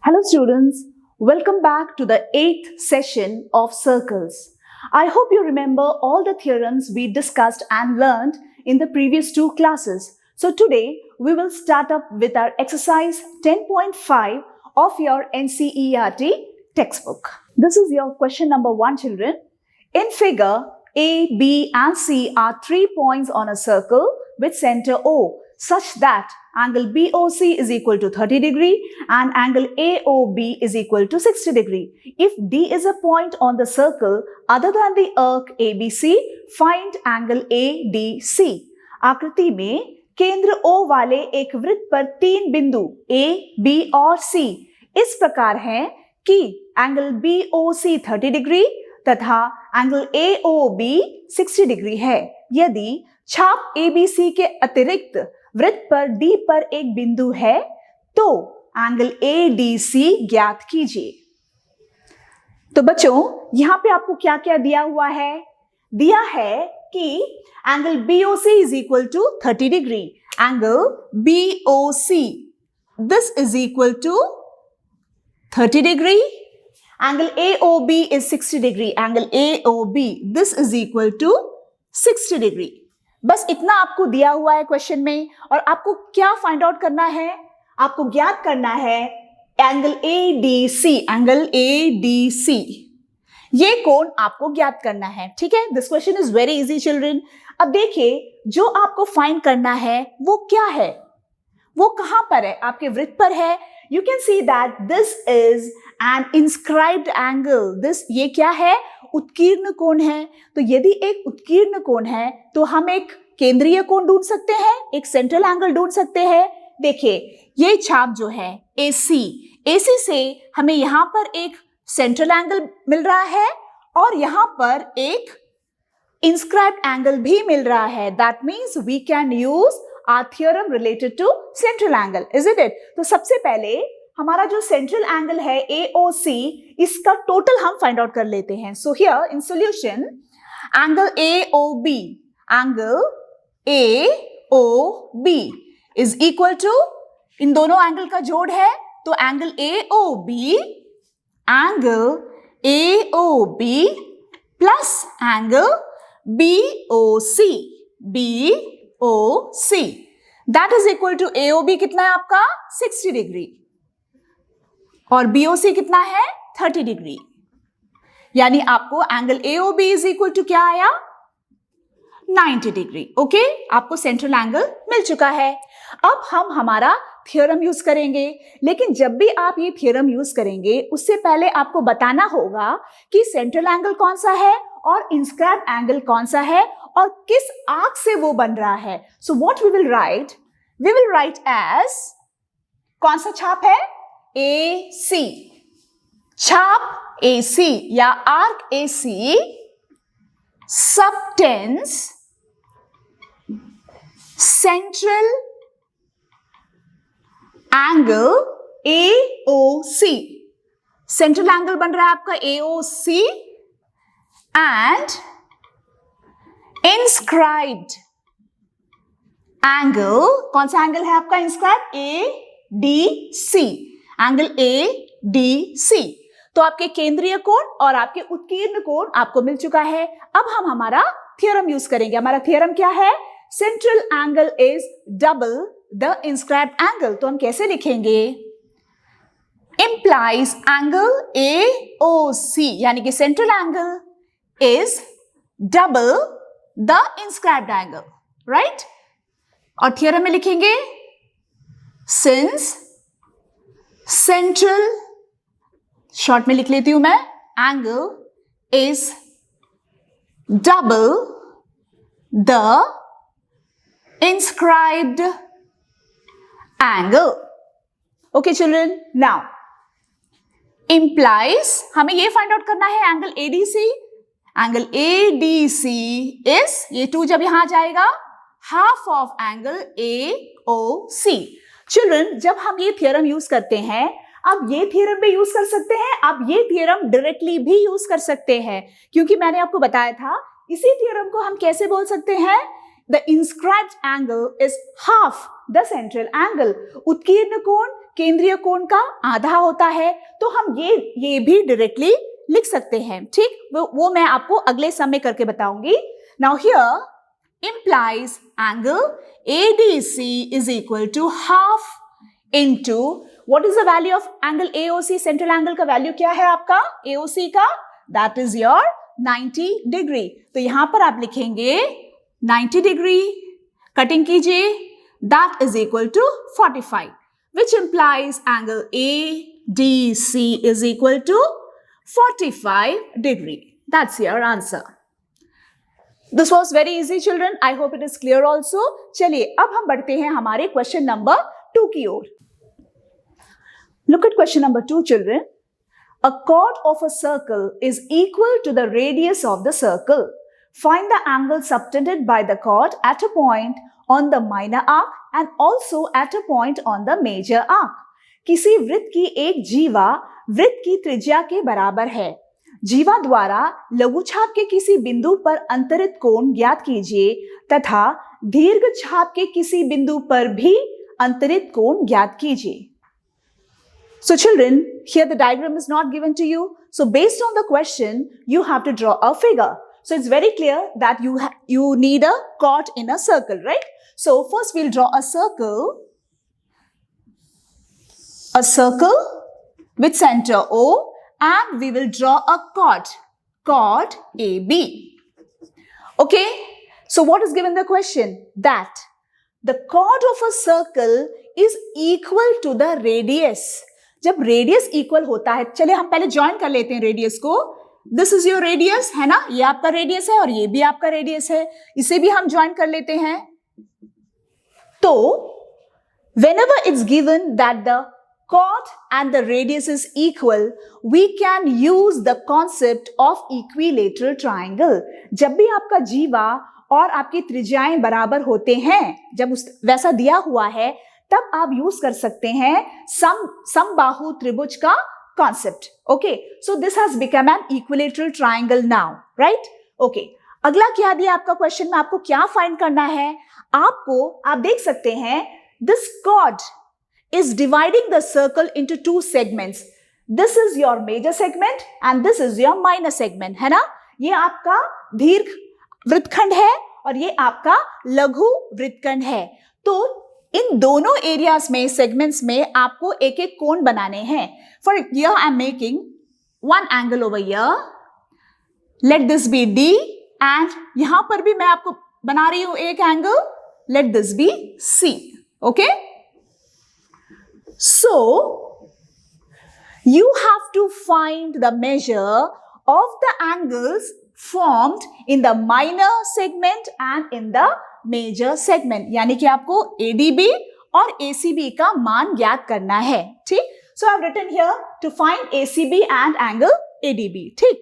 Hello students, welcome back to the 8th session of circles. I hope you remember all the theorems we discussed and learned in the previous two classes. So today we will start up with our exercise 10.5 of your NCERT textbook. This is your question number 1, children. In figure, A, B and C are 3 points on a circle with center O such that angle BOC is equal to 30 degree and angle AOB is equal to 60 degree. If D is a point on the circle other than the arc ABC, find angle ADC. आकृति में केंद्र O वाले एक वृत्त पर 3 बिंदु A, B और C इस प्रकार हैं कि एंगल BOC 30 डिग्री तथा एंगल AOB 60 डिग्री है। यदि छाप ABC के अतिरिक्त वृत्त पर D पर एक बिंदु है तो एंगल ADC ज्ञात कीजिए। तो बच्चों यहां पे आपको क्या क्या दिया हुआ है? दिया है कि angle BOC is equal to 30 degree, angle BOC this is equal to 30 degree, angle AOB is 60 degree, angle AOB this is equal to 60 degree. बस इतना आपको दिया हुआ है क्वेश्चन में और आपको क्या फाइंड आउट करना है? आपको ज्ञात करना है एंगल ADC, एंगल ADC। ये कोण आपको ज्ञात करना है, ठीक है? This question is very easy children. अब देखिए जो आपको फाइंड करना है वो क्या है, वो कहां पर है? आपके वृत्त पर है। You can see that this is an inscribed angle. This ये क्या है? उत्कीर्ण कोण है। तो यदि एक उत्कीर्ण कोण है तो हम एक केंद्रीय कोण ढूंढ सकते हैं, एक सेंट्रल एंगल ढूंढ सकते हैं। देखिए ये छाप जो है AC से हमें यहां पर एक सेंट्रल एंगल मिल रहा है और यहां पर एक इंस्क्राइब्ड एंगल भी मिल रहा है। That means we can use our theorem related to central angle, is it? तो सबसे पहले हमारा जो सेंट्रल एंगल है AOC, इसका टोटल हम फाइंड आउट कर लेते हैं। So here in solution angle AOB is equal to, इन दोनों एंगल का जोड़ है तो angle AOB plus angle BOC that is equal to AOB कितना है आपका? 60 डिग्री और BOC कितना है? 30 डिग्री। यानी आपको angle AOB is equal to क्या आया? 90 डिग्री। ओके, आपको सेंट्रल एंगल मिल चुका है। अब हम हमारा थ्योरम यूज करेंगे, लेकिन जब भी आप ये थ्योरम यूज करेंगे उससे पहले आपको बताना होगा कि सेंट्रल एंगल कौन सा है और इंस्क्राइब्ड एंगल कौन सा है और किस आर्क से वो बन रहा है। So what we will write as, कौन सा छाप है? AC। छाप AC या arc AC subtends central angle AOC। Central angle बन रहा है आपका AOC एंड इंस्क्राइब्ड एंगल, कौन सा एंगल है आपका? Inscribed ADC, angle ADC। तो आपके केंद्रीय कोण और आपके उत्कीर्ण कोण आपको मिल चुका है। अब हम हमारा थ्योरम यूज करेंगे। हमारा थ्योरम क्या है? Central angle is double the inscribed angle. तो हम कैसे लिखेंगे? इंप्लाइज एंगल AOC, यानी कि central angle is double the inscribed angle, right? और थ्योरम में लिखेंगे सिंस सेंट्रल, शॉर्ट में लिख लेती हूं मैं, angle is double the inscribed angle. Okay children, now implies हमें ये फाइंड आउट करना है angle ADC। Angle ADC is, ये 2 जब यहां जाएगा, half of angle AOC। Children जब हम ये थ्योरम यूज करते हैं, आप ये थ्योरम भी यूज कर सकते हैं, आप ये थ्योरम डायरेक्टली भी यूज कर सकते हैं, क्योंकि मैंने आपको बताया था इसी थ्योरम को हम कैसे बोल सकते हैं? the inscribed angle is half the central angle. उत्कीर्ण कोण केंद्रीय कोण का आधा होता है, तो हम ये भी डायरेक्टली लिख सकते हैं. ठीक, वो मैं आपको अगले समय करके बताऊंगी. Now here implies angle ADC is equal to half into what is the value of angle AOC? central angle का वैल्यू क्या है आपका AOC का? That is your 90 degree. तो यहां पर आप लिखेंगे 90 degree, कटिंग कीजिए, that is equal to 45, which implies angle ADC is equal to 45 degree. That's your answer. This was very easy children. I hope it is clear also. चलिए अब हम बढ़ते हैं हमारे क्वेश्चन नंबर 2 की ओर. Look at question number 2 children. A chord of a circle is equal to the radius of the circle. Find the angle subtended by the chord at a point on the minor arc and also at a point on the major arc. किसी वृत्त की एक जीवा वृत्त की त्रिज्या के बराबर है. जीवा द्वारा लघुचाप के किसी बिंदु पर अंतरित कोण ज्ञात कीजिए तथा दीर्घ छाप के किसी बिंदु पर भी अंतरित कोण ज्ञात कीजिए. So children, here the diagram is not given to you. So based on the question, you have to draw a figure. So it's very clear that you need a chord in a circle, right? So first we'll draw a circle with center O, and we will draw a chord AB. Okay? So what is given the question? That the chord of a circle is equal to the radius. जब radius equal होता है, चलिए हम पहले join कर लेते हैं radius को. दिस इज योर रेडियस, है ना, ये आपका रेडियस है और ये भी आपका रेडियस है, इसे भी हम ज्वाइन कर लेते हैं. तो whenever it's given that the chord and the radius is equal, we can use the concept of equilateral triangle. जब भी आपका जीवा और आपकी त्रिज्याएं बराबर होते हैं, जब वैसा दिया हुआ है, तब आप यूज कर सकते हैं समबाहु त्रिभुज का concept. Okay, so this has become an equilateral triangle now, right? Okay, अगला क्या दिया आपका क्वेश्चन में, आपको क्या फाइंड करना है? आप देख सकते हैं this chord is dividing the circle into 2 segments. This is your major segment and this is your minor segment, है ना. ये आपका दीर्घ वृत्तखंड है और ये आपका लघु वृत्तखंड है. तो इन दोनों एरियाज में, सेगमेंट्स में आपको एक एक कोण बनाने हैं. For here I am making one angle over here, let this be D, and यहां पर भी मैं आपको बना रही हूं एक angle, let this be C. Okay, so you have to find the measure of the angles formed in the minor segment and in the major segment. यानी कि आपको ADB और ACB का मान ज्ञात करना है. ठीक, so I've written here to find ACB and angle ADB. ठीक,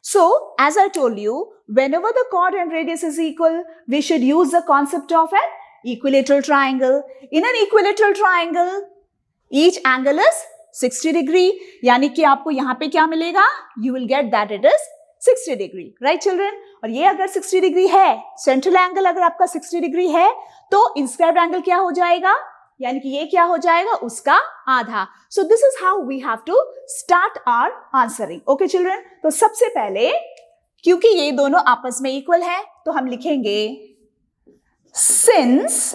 so as I told you, whenever the chord and radius is equal, we should use the concept of an equilateral triangle. In an equilateral triangle, each angle is 60 degree. यानी कि आपको यहाँ पे क्या मिलेगा? You will get that it is 60 degree, right children? और ये अगर 60 डिग्री है, सेंट्रल एंगल अगर आपका 60 डिग्री है, तो इंस्क्राइब्ड एंगल क्या हो जाएगा? यानी कि ये क्या हो जाएगा? उसका आधा. So this is how we have to start our answering. Okay children, तो सबसे पहले क्योंकि ये दोनों आपस में इक्वल है, तो हम लिखेंगे since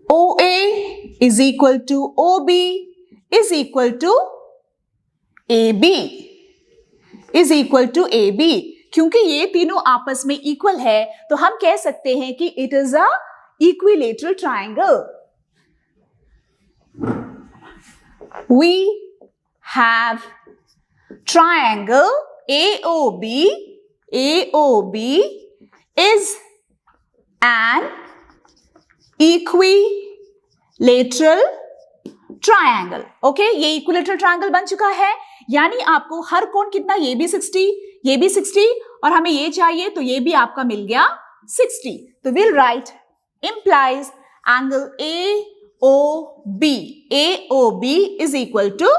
OA is equal to OB is equal to AB is equal to AB. क्योंकि ये तीनों आपस में इक्वल है, तो हम कह सकते हैं कि it is a equilateral triangle. We have triangle AOB. AOB is an equilateral triangle. Okay, ये इक्विलेटरल ट्रायंगल बन चुका है. यानी आपको हर कोण कितना, ये भी 60, ये भी 60, और हमें ये चाहिए तो ये भी आपका मिल गया 60. तो will write implies angle AOB. AOB is equal to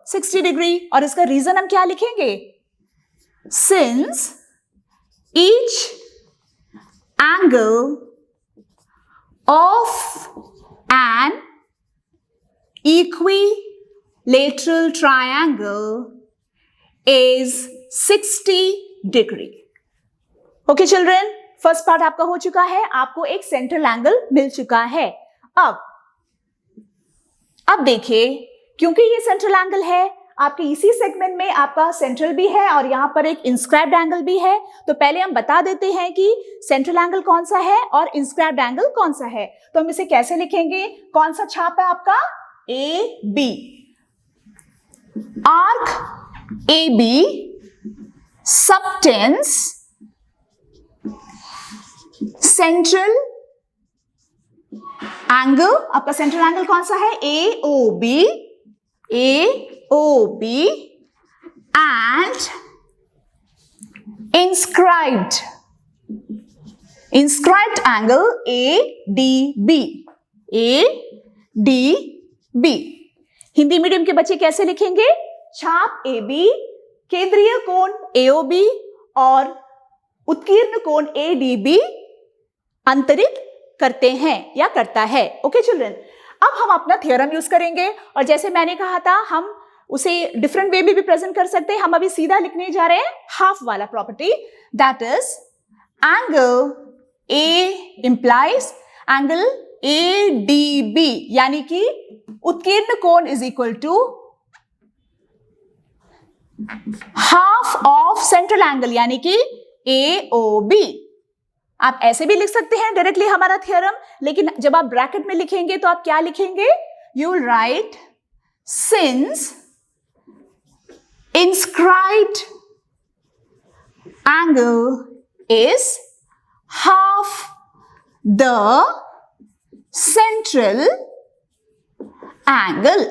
60 degree. और इसका रीजन हम क्या लिखेंगे? Since each angle of an equilateral triangle is 60 degree. Okay children, first part आपका हो चुका है, आपको एक सेंट्रल एंगल मिल चुका है। अब देखिए, क्योंकि ये सेंट्रल एंगल है, आपके इसी सेगमेंट में आपका सेंट्रल भी है और यहां पर एक इंस्क्राइब्ड एंगल भी है, तो पहले हम बता देते हैं कि सेंट्रल एंगल कौन सा है और इंस्क्राइब्ड एंगल कौन सा है। तो हम इसे कैसे लिखेंगे? कौन सा छाप है आपका? A B. Arc A B subtends central angle, आपका सेंट्रल एंगल कौन सा है? A O B, A O B and inscribed angle ADB, ADB। Hindi medium के बच्चे कैसे लिखेंगे? छाप AB, केंद्रीय कोण AOB और उत्कीर्ण कोण ADB अंतरित करते हैं या करता है। ओके चिल्ड्रन, अब हम अपना थ्योरम यूज करेंगे और जैसे मैंने कहा था, हम उसे डिफरेंट वे में भी प्रेजेंट कर सकते हैं। हम अभी सीधा लिखने जा रहे हैं हाफ वाला property, that is angle a implies angle ADB, यानी कि उत्कीर्ण कोण is equal to half of central angle, यानी कि AOB। आप ऐसे भी लिख सकते हैं डायरेक्टली हमारा थ्योरम, लेकिन जब आप ब्रैकेट में लिखेंगे तो आप क्या लिखेंगे? You will write since inscribed angle is half the central angle।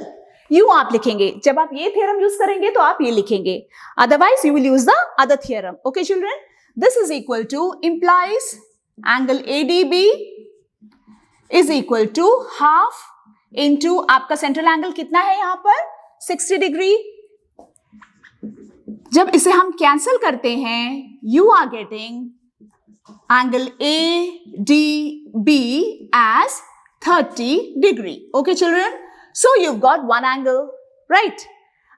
You आप लिखेंगे, जब आप ये थ्योरम यूज करेंगे तो आप ये लिखेंगे, otherwise you will use the other theorem. Okay children, this is equal to implies angle ADB is equal to half into आपका सेंट्रल एंगल कितना है यहां पर? 60 डिग्री। जब इसे हम कैंसिल करते हैं, you are getting angle ADB as 30 degree. Okay children, so you got one angle, right.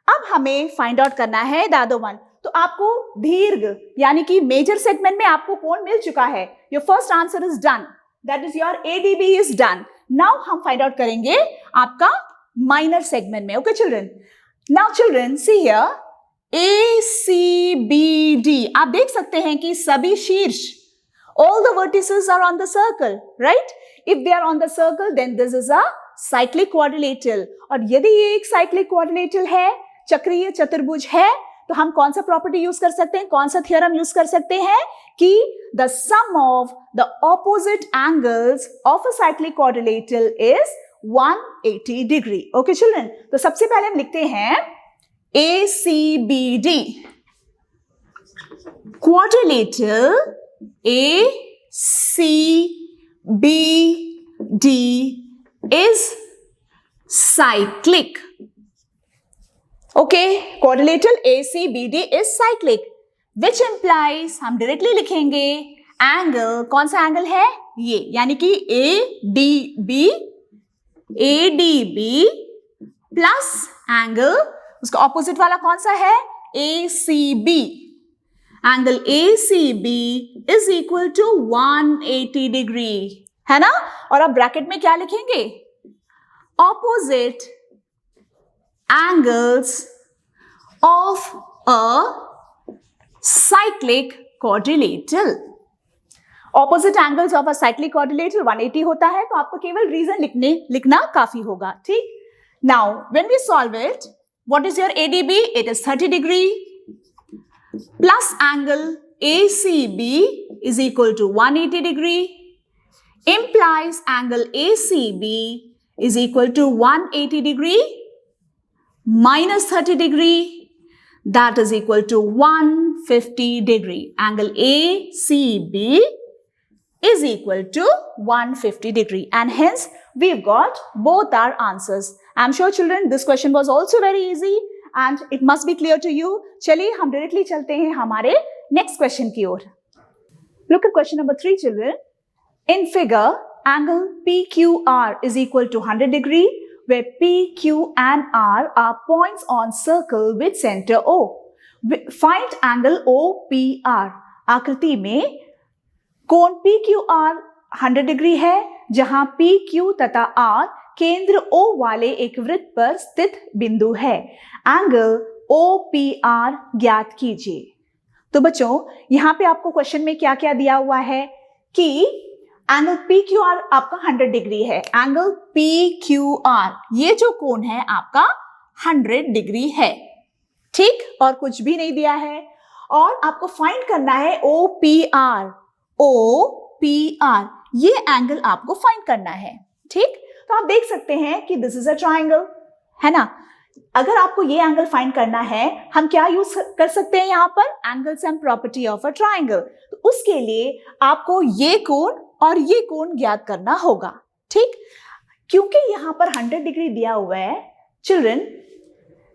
अब हमें फाइंड आउट करना है द अदर वन। तो आपको दीर्घ यानी कि मेजर सेगमेंट में आपको कोण मिल चुका है। Your first answer is done, that is your ADB is done. Now हम फाइंड आउट करेंगे आपका माइनर सेगमेंट में। Okay children, now children see here ACBD, आप देख सकते हैं कि सभी शीर्ष, all the vertices are on the circle, right? If they are on the circle, then this is a cyclic quadrilateral। और यदि ये एक cyclic quadrilateral है, चक्रीय चतुर्भुज है, तो हम कौन सा प्रॉपर्टी यूज कर सकते हैं, कौन सा थ्योरम यूज कर सकते हैं कि the sum of the opposite angles of a cyclic quadrilateral is 180 degree। Okay children, तो सबसे पहले हम लिखते हैं ACBD quadrilateral ACBD is cyclic। Okay, quadrilateral ACBD is cyclic, which implies हम डायरेक्टली लिखेंगे एंगल, कौन सा एंगल है ये, यानी कि ADB प्लस एंगल, उसका ऑपोजिट वाला कौन सा है? ACB। Angle ACB is equal to 180 degree, है ना। और अब ब्रैकेट में क्या लिखेंगे? Opposite angles of a cyclic quadrilateral. Opposite angles of a cyclic quadrilateral 180 होता है, तो आपको केवल रीजन लिखना काफी होगा, ठीक। Now when we solve it, what is your ADB? It is 30 degree plus angle ACB is equal to 180 degree, implies angle ACB is equal to 180 degree minus 30 degree, that is equal to 150 degree. Angle ACB is equal to 150 degree, and hence we've got both our answers. I'm sure children this question was also very easy, and it must be clear to you. चलिए हम directly चलते हैं हमारे next question की ओर. Look at question number 3, children. In figure, angle PQR is equal to 100 degree, where P, Q and R are points on circle with center O. Find angle OPR. आकृति में कोण PQR 100 degree है, जहां PQ तथा R केंद्र O वाले एक वृत्त पर स्थित बिंदु है. एंगल OPR ज्ञात कीजिए. तो बच्चों यहां पे आपको क्वेश्चन में क्या क्या दिया हुआ है कि एंगल PQR आपका 100 डिग्री है. एंगल PQR ये जो कोण है आपका 100 डिग्री है, ठीक, और कुछ भी नहीं दिया है. और आपको फाइंड करना है OPR. OPR ये एंगल आपको फाइंड करना है, ठीक. तो आप देख सकते हैं कि दिस इज अ ट्राइंगल, है ना. अगर आपको ये एंगल फाइंड करना है, हम क्या यूज कर सकते हैं यहाँ पर, angles and property of a triangle. तो उसके लिए आपको ये कोण और ये कोण ज्ञात करना होगा, ठीक. क्योंकि यहाँ पर 100 डिग्री दिया हुआ है चिल्ड्रन,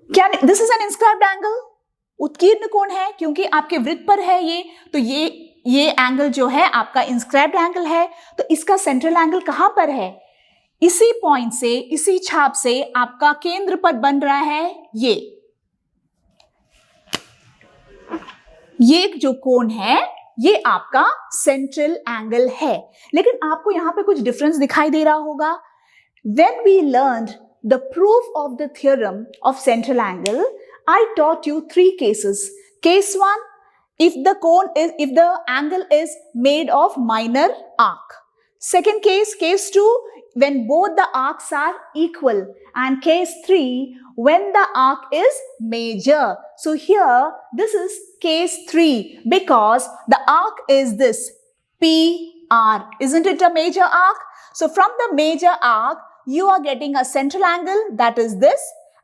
क्या this is an inscribed angle, उत्कीर्ण कोण है, क्योंकि आपके वृत्त पर है ये, तो ये एंगल जो है आपका इंस्क्राइब्ड एंगल है. तो इसका सेंट्रल एंगल कहां पर है, इसी पॉइंट से, इसी छाप से आपका केंद्र पर बन रहा है ये जो कोण है ये आपका सेंट्रल एंगल है. लेकिन आपको यहां पे कुछ डिफरेंस दिखाई दे रहा होगा. When we learned the proof of the theorem of central angle, I taught you 3 cases. Case 1, if the angle is made of minor arc. Second case, case 2, when both the arcs are equal. And case 3, when the arc is major. So here, this is case 3 because the arc is this, PR. Isn't it a major arc? So from the major arc, you are getting a central angle, that is this.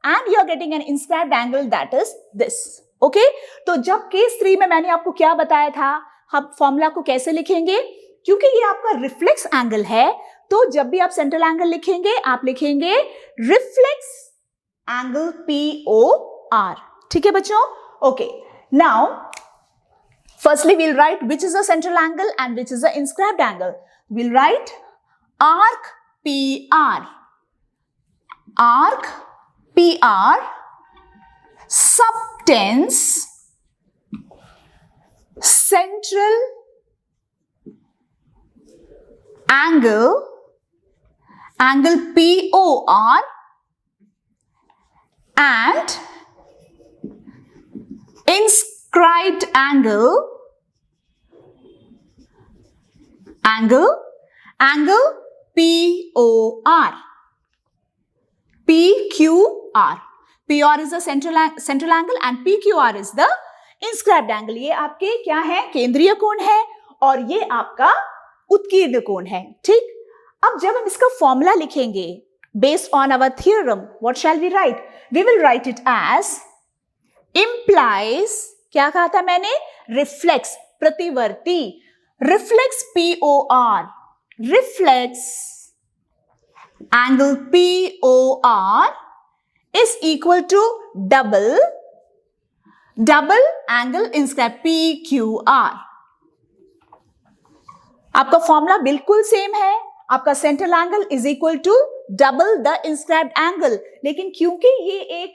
And you are getting an inscribed angle, that is this. Okay? तो जब case 3 में मैंने आपको क्या बताया था, हम formula को कैसे लिखेंगे, क्योंकि ये आपका रिफ्लेक्स एंगल है, तो जब भी आप सेंट्रल एंगल लिखेंगे आप लिखेंगे रिफ्लेक्स एंगल POR. ठीक है बच्चों? Okay. Now firstly we'll write which is the central angle and which is the inscribed angle. We'll write arc PR. Arc PR subtends central angle POR and inscribed angle POR. PQR. PR is the central angle and PQR is the inscribed angle. ये आपके क्या है, केंद्रीय कोण है और ये आपका उत्कीर्ण कोण है, ठीक. अब जब हम इसका फॉर्मूला लिखेंगे based on our theorem, what shall we write? We will write it as implies, क्या कहा था मैंने, reflex, प्रतिवर्ती, reflex POR, reflex angle POR is equal to double angle inscribed PQR. आपका फॉर्मूला बिल्कुल सेम है, आपका central angle is equal to double the inscribed angle. लेकिन क्योंकि ये एक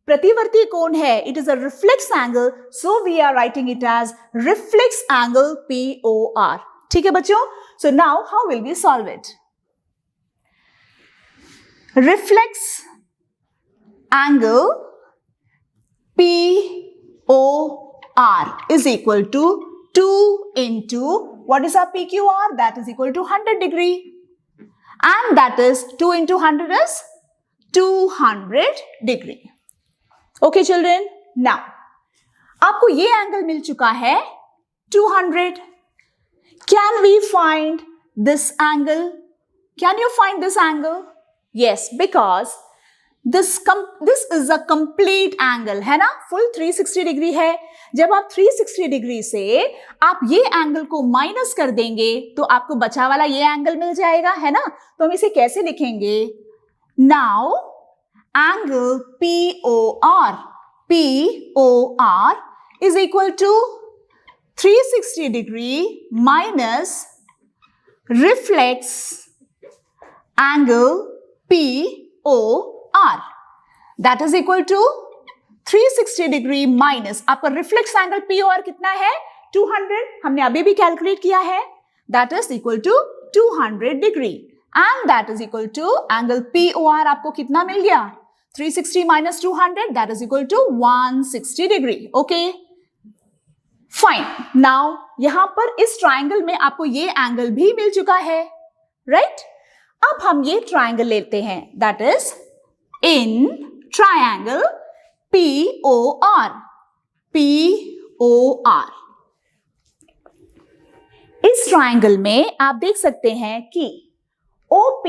प्रतिवर्ती कोण है, it is a reflex angle, so we are writing it as reflex angle POR. ठीक है बच्चों? So now how will we solve it? Reflex angle POR is equal to 2 into, what is our PQR? That is equal to 100 degree. And that is 2 into 100 is 200 degree. Okay children? Now, आपको ये angle मिल चुका है 200. Can we find this angle? Can you find this angle? Yes, because this is a complete angle, है ना, full 360 degree है. जब आप 360 डिग्री से आप ये एंगल को माइनस कर देंगे तो आपको बचा वाला ये एंगल मिल जाएगा, है ना. तो हम इसे कैसे लिखेंगे? Now angle POR POR is equal to 360 degree minus reflex angle POR. That is equal to 360 degree minus आपका रिफ्लेक्स एंगल POR कितना है 200, हमने अभी भी कैलकुलेट किया है. That is equal to 200 degree and that is equal to angle POR आपको कितना मिल गया 360 minus 200, that is equal to 160 degree. Okay, fine. Now यहां पर इस ट्राइंगल में आपको ये एंगल भी मिल चुका है, right? अब हम ये ट्राइंगल लेते हैं, that is in triangle POR. POR. इस ट्राइंगल में आप देख सकते हैं कि OP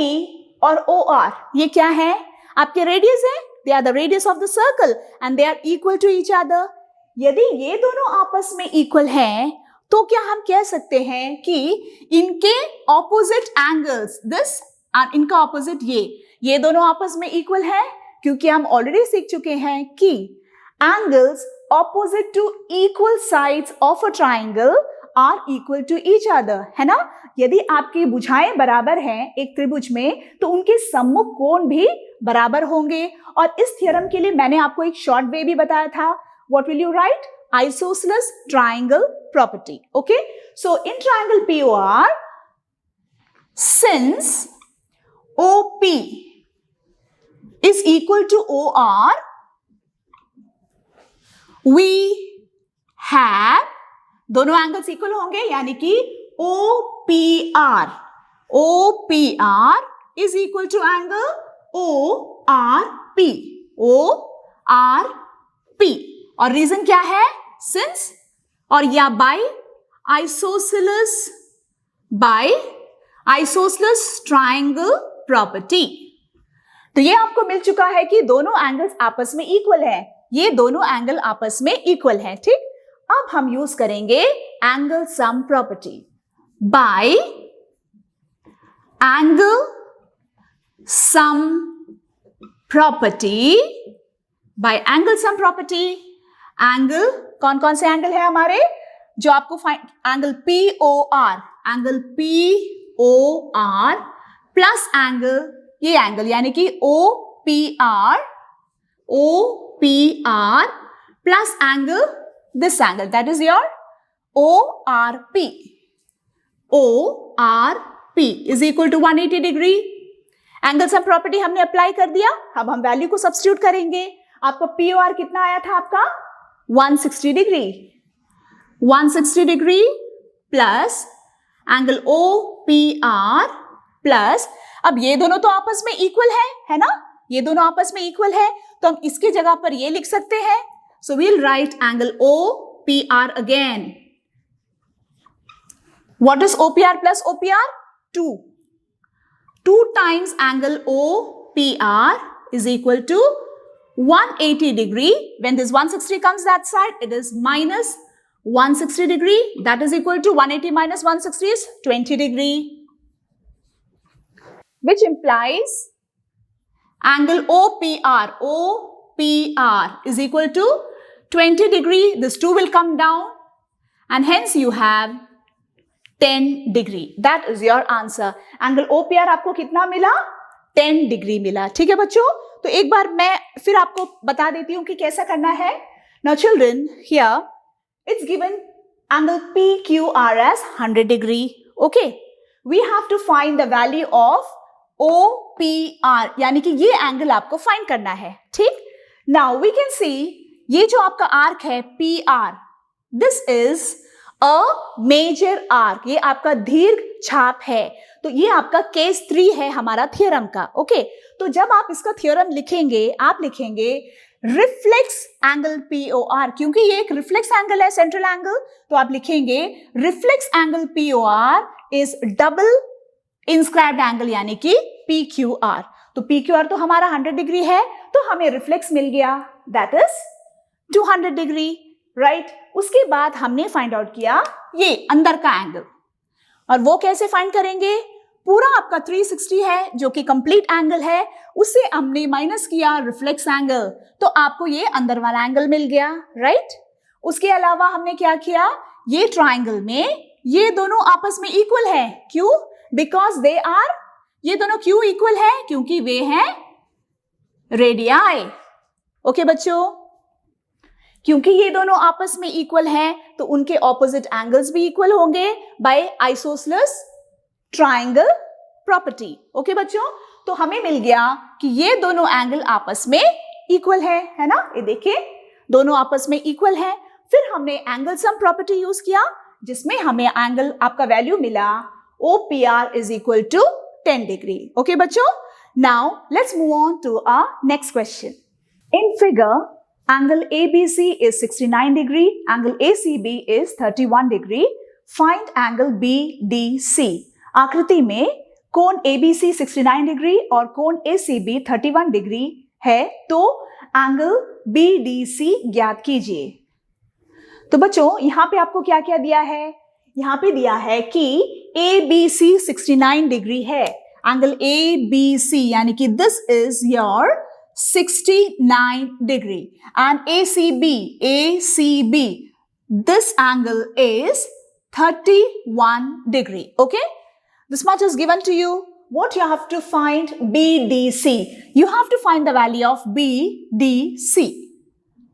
और OR ये क्या है, आपके रेडियस है. They are the radius of the circle and they are equal to each other. यदि ये दोनों आपस में इक्वल हैं, तो क्या हम कह सकते हैं कि इनके ऑपोजिट एंगल्स, दिस और इनका ऑपोजिट ये दोनों आपस में इक्वल है, क्योंकि हम ऑलरेडी सीख चुके हैं कि angles opposite to equal sides of a triangle are equal to each other, है ना. यदि आपकी भुजाएं बराबर हैं एक त्रिभुज में, तो उनके सम्मुख कोण भी बराबर होंगे. और इस थ्योरम के लिए मैंने आपको एक शॉर्ट वे भी बताया था. What will you right? Isosceles triangle property. Okay, so in triangle POR, since OP is equal to OR, we have, दोनों एंगल्स इक्वल होंगे, यानी कि OPR is equal to angle ORP. और रीजन क्या है? सिंस और या बाय आइसोसेलेस ट्राइंगल प्रॉपर्टी. तो ये आपको मिल चुका है कि दोनों एंगल्स आपस में इक्वल है. ये दोनों एंगल आपस में इक्वल है. ठीक, अब हम यूज करेंगे angle sum property. Bye angle sum property, angle कौन कौन से एंगल है हमारे जो आपको एंगल POR प्लस एंगल, ये एंगल यानी कि OPR plus angle, this angle, that is your ORP is equal to 180 degree. Angle sum property हमने अप्लाई कर दिया. अब हम वैल्यू को सब्स्टिट्यूट करेंगे. आपका POR कितना आया था आपका 160 degree plus angle OPR plus, अब ये दोनों तो आपस में इक्वल है ना, ये दोनों आपस में इक्वल है, तो हम इसकी जगह पर ये लिख सकते हैं. So we'll write angle OPR again. What is OPR plus OPR? 2. 2 times angle OPR is equal to 180 degree. When this 160 comes that side, it is minus 160 degree. That is equal to 180 minus 160 is 20 degree. Which implies angle OPR is equal to 20 degree. This 2 will come down and hence you have 10 degree. That is your answer. Angle OPR आपको कितना मिला? 10 degree मिला. ठीक है बच्चों, तो एक बार मैं फिर आपको बता देती हूं कि कैसा करना है. Now children, here it's given angle PQR as 100 degree. Okay, we have to find the value of OPR, यानी कि ये एंगल आपको फाइंड करना है. ठीक, now we can see ये जो आपका आर्क है PR, this is a major arc, ये आपका दीर्घ छाप है. तो ये आपका केस 3 है हमारा थ्योरम का. ओके, तो जब आप इसका थ्योरम लिखेंगे, आप लिखेंगे रिफ्लेक्स एंगल POR, क्योंकि ये एक रिफ्लेक्स एंगल है, सेंट्रल एंगल, तो आप लिखेंगे reflex angle POR is double inscribed angle यानी कि PQR. तो PQR तो हमारा 100 डिग्री है, तो हमें रिफ्लेक्स मिल गया, दैट इज 200 डिग्री, राइट. उसके बाद हमने फाइंड आउट किया ये अंदर का एंगल, और वो कैसे फाइंड करेंगे? पूरा आपका 360 है जो कि कंप्लीट एंगल है, उससे हमने माइनस किया रिफ्लेक्स एंगल, तो आपको ये अंदर वाला एंगल मिल गया, राइट? उसके अलावा हमने क्या किया, ये ट्राइंगल में ये दोनों आपस में इक्वल है। क्यों? बिकॉज दे आर, ये दोनों क्यों इक्वल है? क्योंकि वे हैं रेडियाई। ओके बच्चों, क्योंकि ये दोनों आपस में इक्वल हैं तो उनके ऑपोजिट एंगल्स भी इक्वल होंगे by isosceles triangle property. Okay बच्चों, तो हमें मिल गया कि ये दोनों एंगल आपस में इक्वल है ना? ये देखिए दोनों आपस में इक्वल है। फिर हमने एंगल सम प्रॉपर्टी यूज किया जिसमें हमें एंगल आपका वैल्यू मिला OPR is equal to 10 degree. Okay बच्चों, now let's move on to our next question. In figure, angle ABC is 69 degree, angle ACB is 31 degree. Find angle BDC. आकृति में कोण ABC 69 degree और कोण ACB 31 degree है, तो angle BDC ज्ञात कीजिए। तो बच्चों यहां पे आपको क्या क्या दिया है? यहां पे दिया है कि ABC 69 डिग्री है, एंगल ABC यानी कि this is your 69 degree, and ACB this angle is 31 degree. Okay, this much is given to you. What you have to find? BDC. You have to find the value of BDC.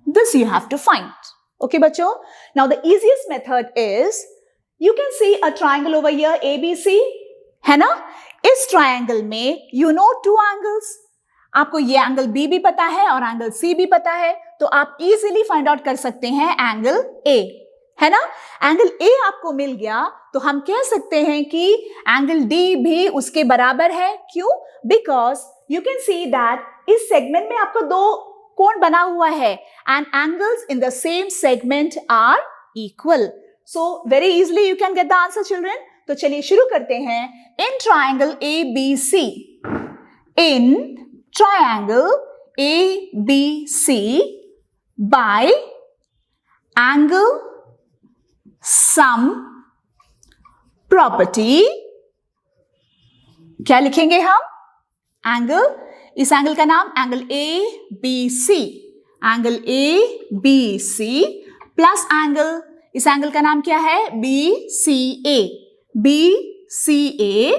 This you have to find. Okay बच्चों, now the easiest method is you can see a triangle over here ABC, है ना? इस triangle में you know two angles. आपको ये angle B भी पता है और एंगल C भी पता है, तो आप इजीली फाइंड आउट कर सकते हैं एंगल A, है ना? एंगल A आपको मिल गया तो हम कह सकते हैं कि एंगल D भी उसके बराबर है। क्यों? Because you can see that इस सेगमेंट में आपको दो कोण बना हुआ है and angles in the same segment are equal. So very easily you can get the answer children. तो चलिए शुरू करते हैं। In triangle ABC, in triangle ABC by angle sum property, क्या लिखेंगे हम? एंगल, इस एंगल का नाम angle ABC, angle ABC plus angle, इस एंगल का नाम क्या है? BCA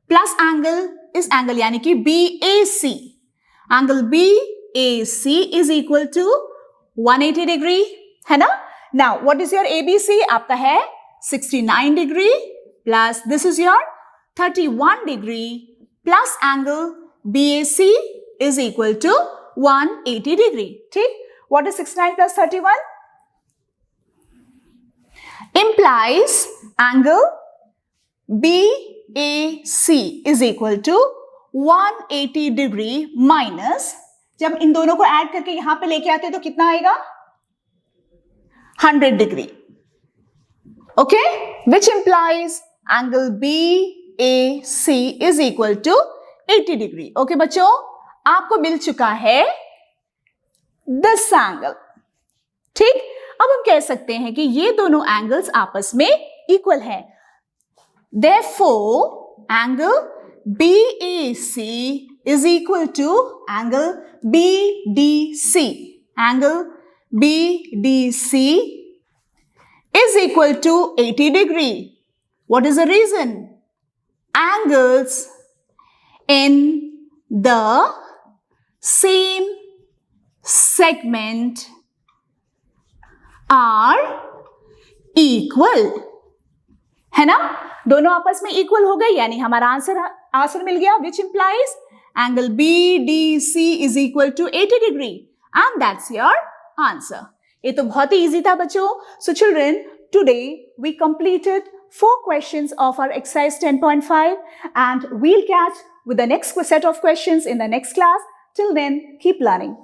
प्लस एंगल, इस एंगल यानी कि BAC, angle BAC is equal to 180 degree, है ना? Now what is your ABC? आपका है 69 degree plus this is your 31 degree plus angle BAC is equal to 180 degree. ठीक? What is 69 plus 31? Implies angle BAC is equal to 180 degree minus, जब इन दोनों को add करके यहां पे लेके आते हैं तो कितना आएगा? 100 degree. Okay? Which implies angle BAC is equal to 80 degree. Okay बच्चों, आपको मिल चुका है दिस एंगल। ठीक, अब हम कह सकते हैं कि ये दोनों एंगल्स आपस में इक्वल हैं। Therefore, angle BAC is equal to angle BDC. Angle BDC is equal to 80 degree. What is the reason? Angles in the same segment are equal, है ना? दोनों आपस में इक्वल हो गए यानी हमारा आंसर मिल गया, which implies angle BDC is equal to 80 degree, and that's your answer. ये तो बहुत ही easy था बच्चों। So children, today we completed 4 questions of our exercise 10.5, and we'll catch with the next set of questions in the next class. Till then, keep learning.